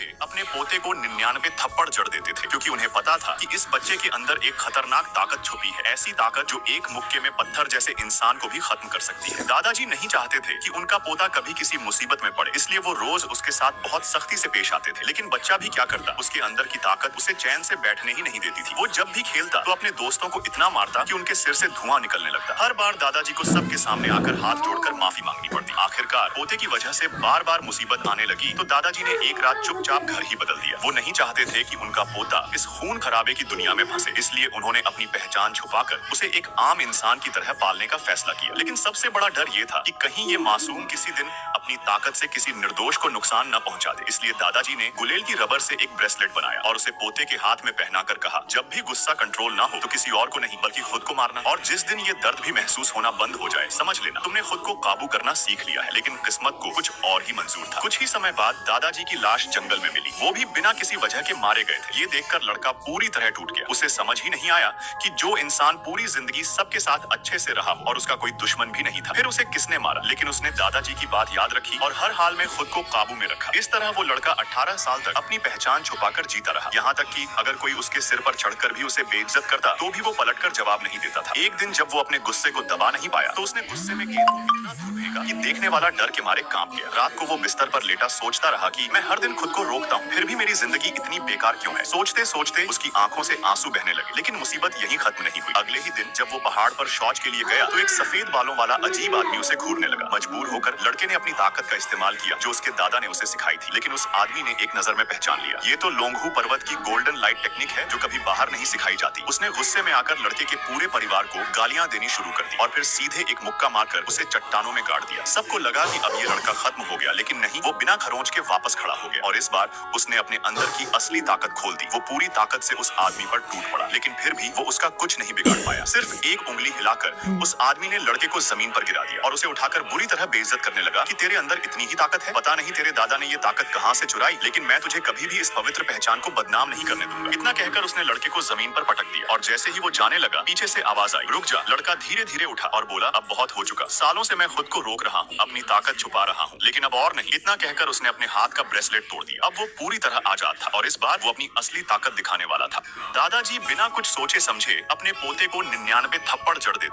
थे अपने पोते को 99 थप्पड़ जड़ देते थे, क्योंकि उन्हें पता था कि इस बच्चे के अंदर एक खतरनाक ताकत छुपी है, ऐसी ताकत जो एक मुक्के में पत्थर जैसे इंसान को भी खत्म कर सकती है। दादाजी नहीं चाहते थे कि उनका पोता कभी किसी मुसीबत में पड़े, इसलिए वो रोज उसके साथ बहुत सख्ती से पेश आते थे। लेकिन बच्चा भी क्या करता, उसके अंदर की ताकत उसे चैन से बैठने ही नहीं देती थी। वो जब भी खेलता तो अपने दोस्तों को इतना मारता कि उनके सिर से धुआं निकलने लगता। हर बार दादाजी को सबके सामने आकर हाथ जोड़कर माफी मांगनी पड़ती। आखिरकार पोते की वजह से बार बार मुसीबत आने लगी तो दादाजी ने एक रात चुपचाप घर ही बदल दिया। वो नहीं चाहते थे कि उनका पोता इस खून खराबे की दुनिया में फंसे, इसलिए उन्होंने अपनी पहचान छुपाकर उसे एक आम इंसान की तरह पालने का फैसला किया। लेकिन सबसे बड़ा डर ये था कि कहीं ये मासूम किसी दिन अपनी ताकत से किसी निर्दोष को नुकसान न पहुंचा दे। इसलिए दादाजी ने गुलेल की रबर से एक ब्रेसलेट बनाया और उसे पोते के हाथ में पहनाकर कहा, जब भी गुस्सा कंट्रोल ना हो तो किसी और को नहीं बल्कि खुद को मारना। और जिस दिन ये दर्द भी महसूस होना बंद हो जाए, समझ लेना तुमने खुद को काबू करना सीख लिया है। लेकिन किस्मत को कुछ और ही मंजूर था। कुछ ही समय बाद दादाजी की लाश जंगल में मिली, वो भी बिना किसी वजह के मारे गए थे। ये देखकर लड़का पूरी तरह टूट गया। उसे समझ ही नहीं आया कि जो इंसान पूरी जिंदगी सबके साथ अच्छे से रहा और उसका कोई दुश्मन भी नहीं था, फिर उसे किसने मारा। लेकिन उसने दादाजी की बात याद रखी और हर हाल में खुद को काबू में रखा। इस तरह वो लड़का 18 साल तक अपनी पहचान छुपाकर जीता रहा। यहाँ तक कि अगर कोई उसके सिर पर चढ़कर भी उसे बेइज्जत करता तो भी वो पलटकर जवाब नहीं देता था। एक दिन जब वो अपने गुस्से को दबा नहीं पाया तो उसने गुस्से में गेंद को इतना दूर फेंका कि देखने वाला डर के मारे कांप गया। रात को वो बिस्तर पर लेटा सोचता रहा कि मैं हर दिन खुद को रोकता हूँ, फिर भी मेरी जिंदगी इतनी बेकार क्यों है। सोचते सोचते उसकी आंखों से आंसू बहने लगे। लेकिन मुसीबत यहीं खत्म नहीं हुई। अगले ही दिन जब वो पहाड़ पर शौच के लिए गया तो एक सफेद बालों वाला अजीब आदमी उसे घूरने लगा। मजबूर होकर लड़के ने अपनी ताकत का इस्तेमाल किया जो उसके दादा ने उसे सिखाई थी। लेकिन उस आदमी ने एक नजर में पहचान लिया, ये तो लोंगहू पर्वत की गोल्डन लाइट टेक्निक है जो कभी बाहर नहीं सिखाई जाती। उसने गुस्से में आकर लड़के के पूरे परिवार को गालियां देनी शुरू कर दी और फिर सीधे एक मुक्का मारकर उसे चट्टानों में गाड़ दिया। सबको लगा कि अब ये लड़का खत्म हो गया, लेकिन नहीं, वो बिना खरोंच के वापस खड़ा हो गया और इस बार उसने अपने अंदर की असली ताकत खोल दी। वो पूरी ताकत से उस आदमी पर टूट पड़ा, लेकिन फिर भी वो उसका कुछ नहीं बिगाड़ पाया। सिर्फ एक उंगली हिलाकर उस आदमी ने लड़के को जमीन पर गिरा दिया और उसे उठाकर बुरी तरह बेइज्जत करने लगा कि तेरे अंदर इतनी ही ताकत है, पता नहीं तेरे दादा ने ये ताकत कहां से चुराई, लेकिन मैं तुझे कभी भी इस पवित्र पहचान को बदनाम नहीं करने दूंगा। इतना कहकर उसने लड़के को जमीन पर पटक दिया और जैसे ही वो जाने लगा पीछे से आवाज आई, रुक जा। लड़का धीरे धीरे उठा और बोला, अब बहुत हो चुका, सालों से मैं खुद को रोक रहा हूँ, अपनी ताकत छुपा रहा हूँ, लेकिन अब और नहीं। इतना कहकर उसने अपने हाथ का ब्रेसलेट तोड़ दिया। अब वो पूरी तरह आजाद था और इस बार वो अपनी असली ताकत दिखाने वाला था। दादाजी बिना कुछ सोचे समझे अपने पोते को 99 थप्पड़ जड़ देते।